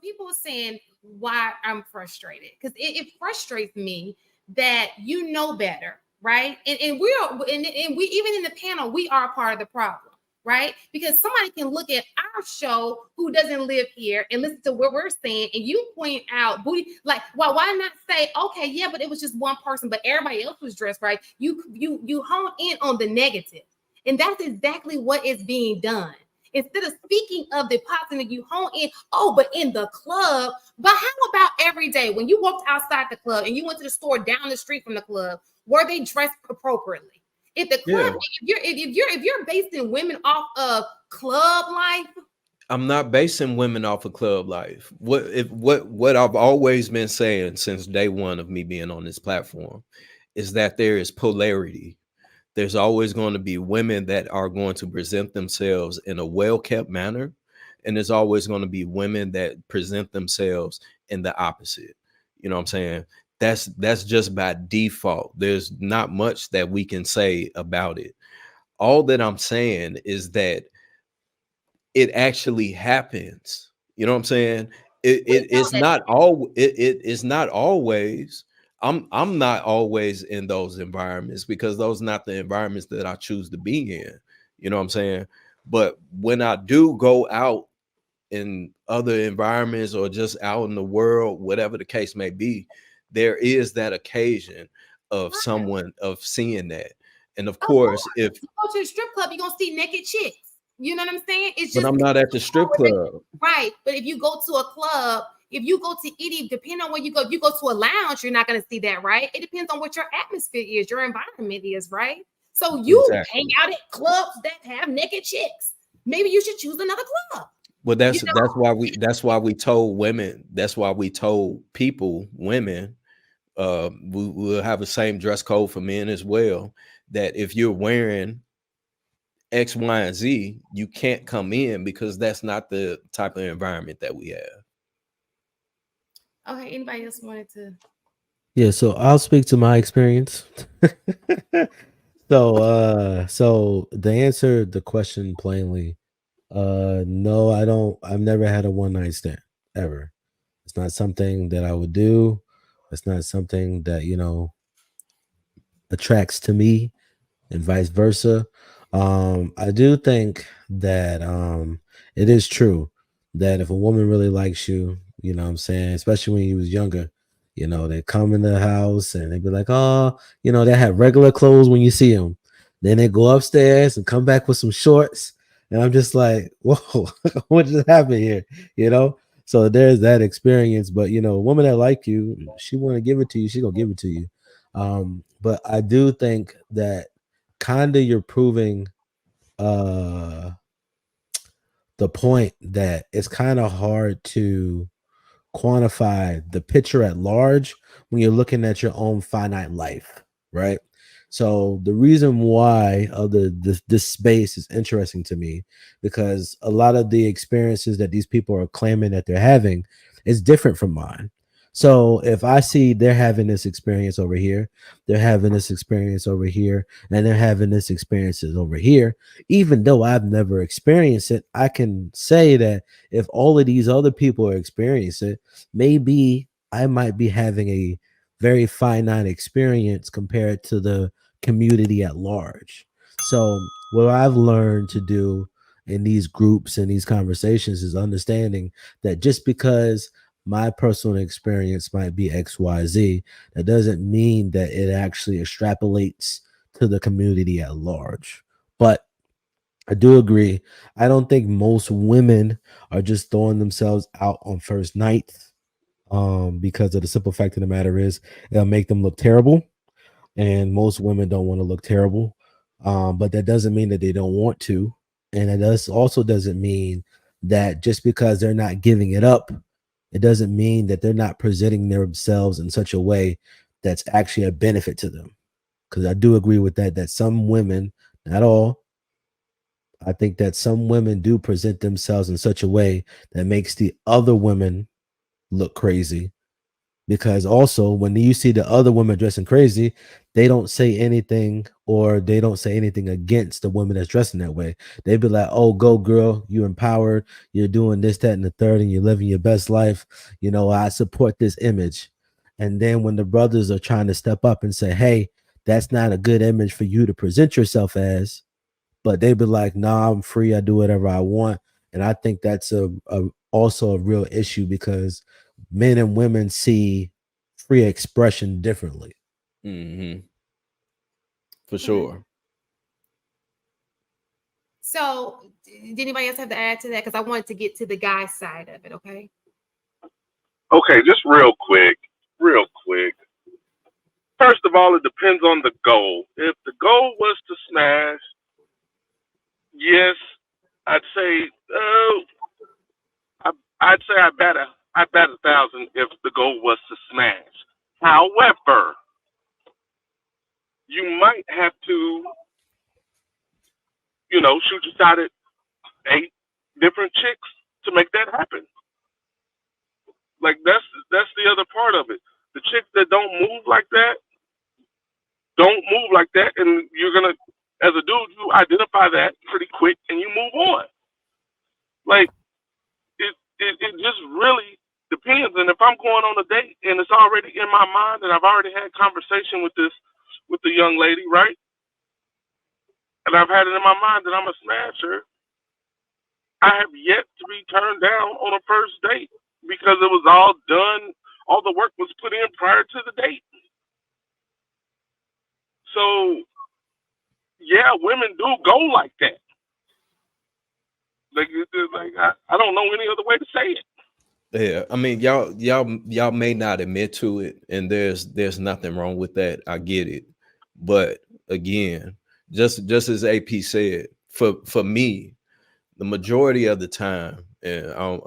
people saying why I'm frustrated, because it frustrates me that you know better, right? And we even in the panel, we are part of the problem, right? Because somebody can look at our show who doesn't live here and listen to what we're saying, and you point out booty, like, well, why not say, okay, yeah, but it was just one person, but everybody else was dressed right. You hone in on the negative, and that's exactly what is being done. Instead of speaking of the positive, you hone in, oh, but in the club. But how about every day when you walked outside the club and you went to the store down the street from the club? Were they dressed appropriately? If the club, if you're basing women off of club life, I'm not basing women off of club life. What I've always been saying since day one of me being on this platform is that there is polarity. There's always going to be women that are going to present themselves in a well-kept manner, and there's always going to be women that present themselves in the opposite. You know what I'm saying? That's just by default. There's not much that we can say about it. All that I'm saying is that it actually happens. You know what I'm saying? It's not all it is not always. I'm not always in those environments because those are not the environments that I choose to be in. You know what I'm saying? But when I do go out in other environments or just out in the world, whatever the case may be, there is that occasion of someone of seeing that. And of course, if you go to a strip club, you're gonna see naked chicks. You know what I'm saying? It's but just, I'm not at the strip club. right. But if you go to a club, if you go to any, depending on where you go, if you go to a lounge, you're not going to see that, right? It depends on what your atmosphere is, your environment is, right? So you hang out at clubs that have naked chicks. Maybe you should choose another club. Well, that's why we told women, that's why we told people, women, we'll have the same dress code for men as well. That if you're wearing X, Y, and Z, you can't come in because that's not the type of environment that we have. Okay, anybody else wanted to? Yeah, so I'll speak to my experience. So to answer the question plainly, no, I don't. I've never had a one night stand ever. It's not something that I would do. It's not something that attracts to me, and vice versa. I do think that it is true that if a woman really likes you, you know what I'm saying, especially when you was younger, they come in the house and they be like, oh, they have regular clothes when you see them. Then they go upstairs and come back with some shorts. And I'm just like, whoa, what just happened here? So there's that experience. But, a woman that like you, she want to give it to you, she gonna give it to you. But I do think that kind of you're proving the point that it's kind of hard to quantify the picture at large when you're looking at your own finite life, right? So the reason why this space is interesting to me, because a lot of the experiences that these people are claiming that they're having is different from mine. So if I see they're having this experience over here, they're having this experience over here, and they're having this experiences over here, even though I've never experienced it, I can say that if all of these other people are experiencing it, maybe I might be having a very finite experience compared to the community at large. So what I've learned to do in these groups and these conversations is understanding that just because my personal experience might be XYZ, that doesn't mean that it actually extrapolates to the community at large. But I do agree. I don't think most women are just throwing themselves out on first nights, because of the simple fact of the matter is it'll make them look terrible. And most women don't want to look terrible. But that doesn't mean that they don't want to. And it also doesn't mean that just because they're not giving it up, it doesn't mean that they're not presenting themselves in such a way that's actually a benefit to them. Because I do agree with that some women, not all, I think that some women do present themselves in such a way that makes the other women look crazy. because also when you see the other women dressing crazy, they don't say anything, or they don't say anything against the woman that's dressing that way. They be like, oh, go girl, you're empowered, you're doing this, that, and the third, and you're living your best life. You know, I support this image. And then when the brothers are trying to step up and say, hey, that's not a good image for you to present yourself as, but they be like, nah, I'm free, I do whatever I want. And I think that's a also a real issue, because men and women see free expression differently. Mm-hmm. For Okay. sure. So, did anybody else have to add to that? Because I wanted to get to the guy side of it. Okay. Okay, just real quick. Real quick. First of all, it depends on the goal. If the goal was to smash, yes, I'd say, I'd say I bet 1,000 if the goal was to smash. However, you might have to, shoot your shot at 8 different chicks to make that happen. Like that's the other part of it. The chicks that don't move like that don't move like that, and you're gonna, as a dude, you identify that pretty quick and you move on. Like it just really depends. And if I'm going on a date and it's already in my mind and I've already had conversation with the young lady, right? And I've had it in my mind that I'm a smasher, I have yet to be turned down on a first date because it was all done. All the work was put in prior to the date. So yeah, women do go like that. Like I don't know any other way to say it. Yeah, I mean, y'all may not admit to it, and there's nothing wrong with that. I get it, but again, just as AP said, for me, the majority of the time, I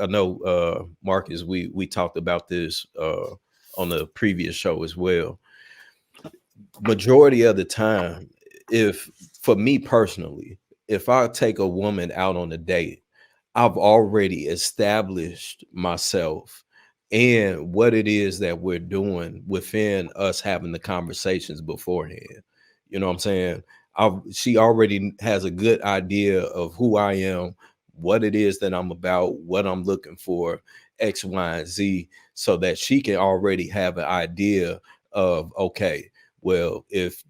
know Marcus, we talked about this on the previous show as well. Majority of the time, if for me personally, if I take a woman out on a date, I've already established myself and what it is that we're doing within us having the conversations beforehand. You know what I'm saying? She already has a good idea of who I am, what it is that I'm about, what I'm looking for, X, Y, and Z, so that she can already have an idea of, okay, well, if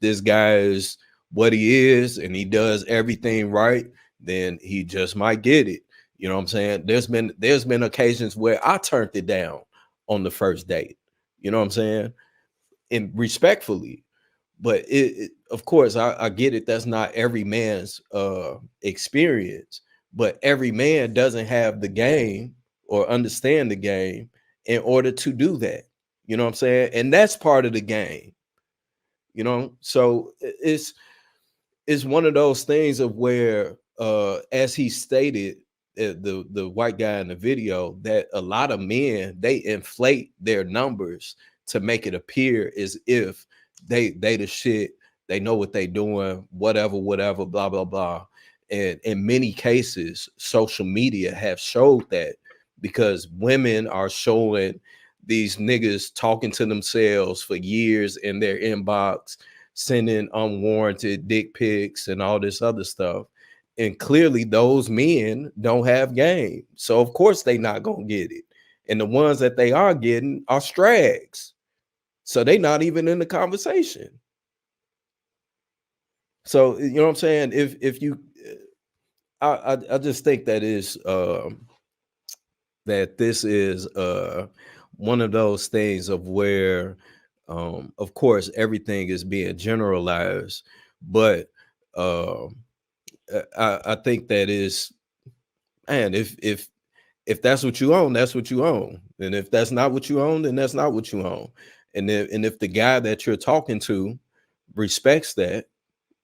this guy is what he is and he does everything right, then he just might get it. You know what I'm saying? There's been occasions where I turned it down on the first date. You know what I'm saying? And respectfully. But of course, I get it. That's not every man's experience, but every man doesn't have the game or understand the game in order to do that. You know what I'm saying? And that's part of the game. So it's one of those things of where as he stated, the white guy in the video, that a lot of men, they inflate their numbers to make it appear as if they the shit, they know what they doing, whatever, blah blah blah. And in many cases social media have showed that, because women are showing these niggas talking to themselves for years in their inbox, sending unwarranted dick pics and all this other stuff. And clearly those men don't have game. So of course they not gonna get it. And the ones that they are getting are strags. So they not even in the conversation. So you know what I'm saying? If you I just think that is that this is one of those things of where of course everything is being generalized, but um I think that is, and if that's what you own, that's what you own. And if that's not what you own, then that's not what you own. And if the guy that you're talking to respects that,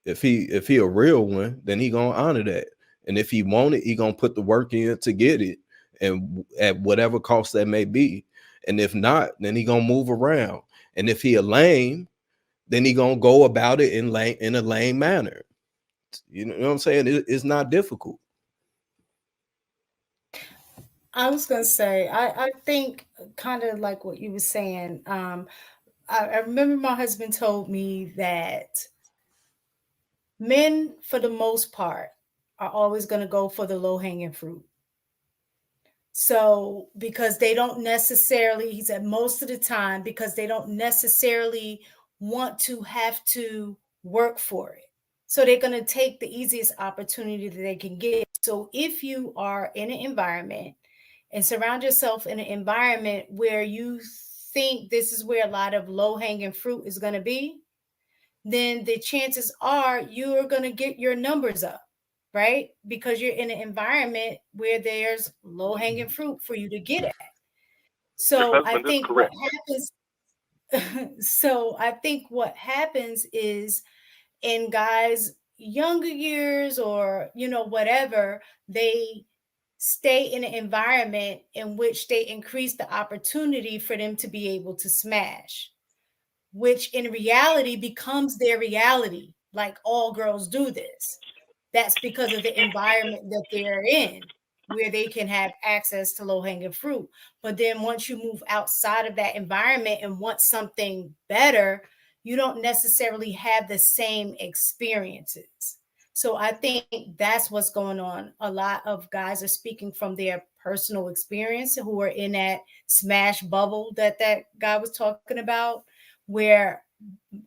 if he a real one, then he gonna honor that. And if he want it, he gonna put the work in to get it, and at whatever cost that may be. And if not, then he gonna move around. And if he a lame, then he gonna go about it in a lame manner. You know what I'm saying? It's not difficult. I was gonna say, I think kind of like what you were saying. I remember my husband told me that men, for the most part, are always going to go for the low hanging fruit. So, because they don't necessarily, he said, most of the time, because they don't necessarily want to have to work for it. So, they're going to take the easiest opportunity that they can get. So, if you are in an environment and surround yourself in an environment where you think this is where a lot of low hanging fruit is going to be, then the chances are you're going to get your numbers up, right? Because you're in an environment where there's low hanging fruit for you to get at. Your So I husband is think what correct. happens, so I think what happens is in guys' younger years or, whatever, they stay in an environment in which they increase the opportunity for them to be able to smash, which in reality becomes their reality. Like all girls do this. That's because of the environment that they're in, where they can have access to low hanging fruit. But then once you move outside of that environment and want something better, you don't necessarily have the same experiences. So I think that's what's going on. A lot of guys are speaking from their personal experience who are in that smash bubble that guy was talking about, where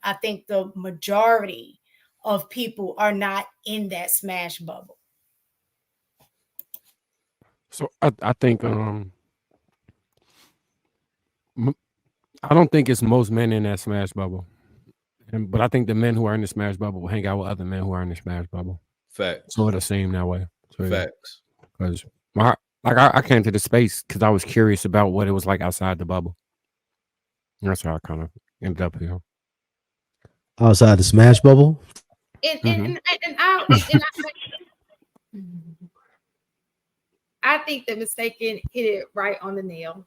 I think the majority of people are not in that smash bubble. So I think I don't think it's most men in that smash bubble, but I think the men who are in the smash bubble will hang out with other men who are in the smash bubble. Facts. So it'll seem that way. So, Facts. Because I came to the space because I was curious about what it was like outside the bubble. That's how I kind of ended up here. Outside the smash bubble. I think the mistaken hit it right on the nail.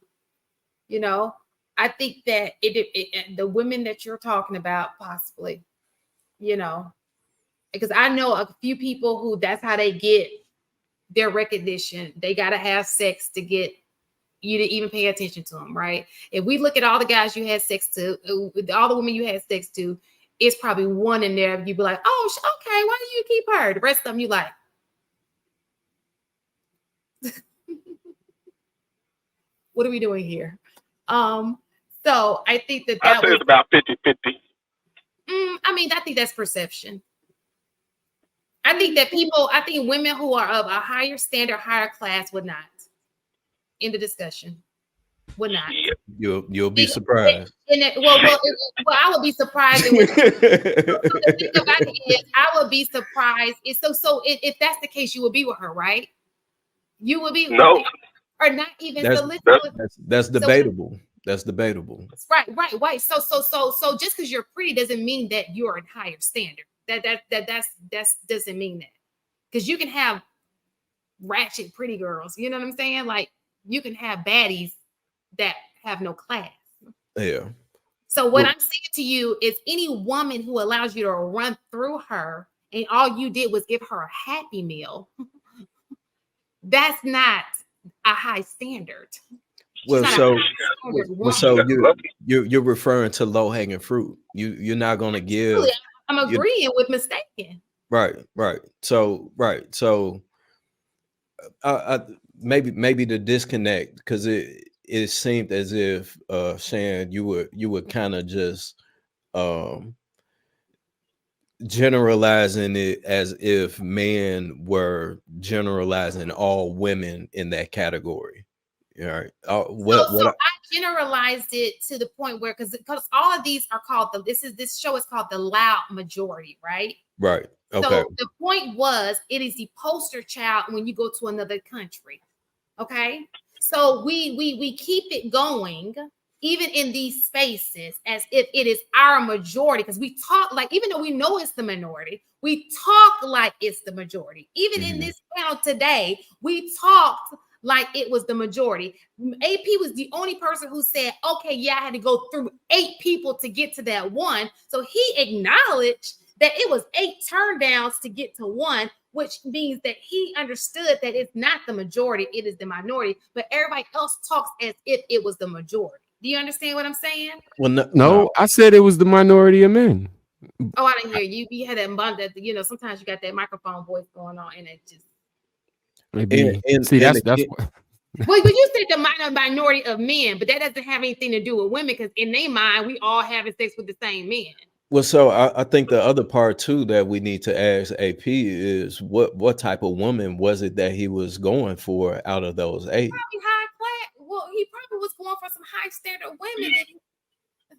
I think that the women that you're talking about, possibly, because I know a few people who that's how they get their recognition. They got to have sex to get you to even pay attention to them, right? If we look at all the guys you had sex to, all the women you had sex to, it's probably one in there. You'd be like, oh, okay, why do you keep her? The rest of them, you like, what are we doing here? So I think that I say it's about 50-50. I think that's perception. I think women who are of a higher standard, higher class would not. In the discussion. Would not. You'll be surprised. I would be surprised. The thing about it is, I would be surprised. If that's the case, you would be with her, right? You would be no, or not even. That's debatable. That's debatable. Right. So just because you're pretty doesn't mean that you're in higher standard. That doesn't mean that, because you can have ratchet pretty girls. You know what I'm saying? Like you can have baddies that have no class. Yeah. So what I'm saying to you is, any woman who allows you to run through her and all you did was give her a Happy Meal, that's not a high standard. Well, so you're referring to low hanging fruit. You're not going to give. I'm agreeing with mistaken. Right. So maybe the disconnect, because it seemed as if Shan, you were kind of just generalizing it as if men were generalizing all women in that category. All right. I generalized it to the point where, because all of these are called this show is called The Loud Majority, right? Right. Okay. So the point was, it is the poster child when you go to another country. Okay. So we keep it going, even in these spaces, as if it is our majority, because we talk like, even though we know it's the minority, we talk like it's the majority. Even in this panel today, we talked like it was the majority. AP was the only person who said, okay, yeah, I had to go through 8 people to get to that one. So he acknowledged that it was 8 turn downs to get to one, which means that he understood that it's not the majority, it is the minority, but everybody else talks as if it was the majority. Do you understand what I'm saying? Well, No, I said it was the minority of men. Oh, I didn't hear you. You had that, sometimes you got that microphone voice going on, and it just. Maybe. And See, that's again, what. Well, you said the minority of men, but that doesn't have anything to do with women, because in their mind, we all having sex with the same men. well, so I think the other part too that we need to ask AP is what type of woman was it that he was going for out of those 8? Probably high class. Well, he probably was going for some high standard women.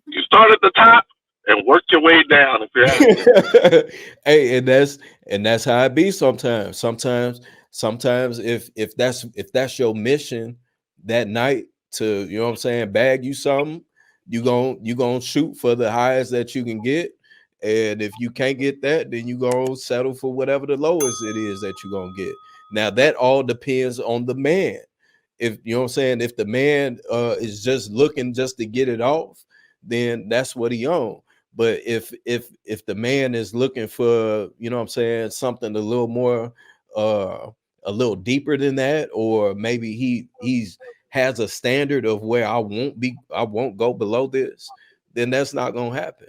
You start at the top and work your way down. If you're asking. Hey, and that's how it be sometimes. Sometimes if that's your mission that night to, you know what I'm saying, bag you something, you gonna shoot for the highest that you can get. And if you can't get that, then you gonna settle for whatever the lowest it is that you're gonna get. Now that all depends on the man. If you know what I'm saying, if the man is just looking just to get it off, then that's what he on. But if the man is looking for, you know what I'm saying, something a little more a little deeper than that, or maybe he's has a standard of where I won't go below this, then that's not gonna happen.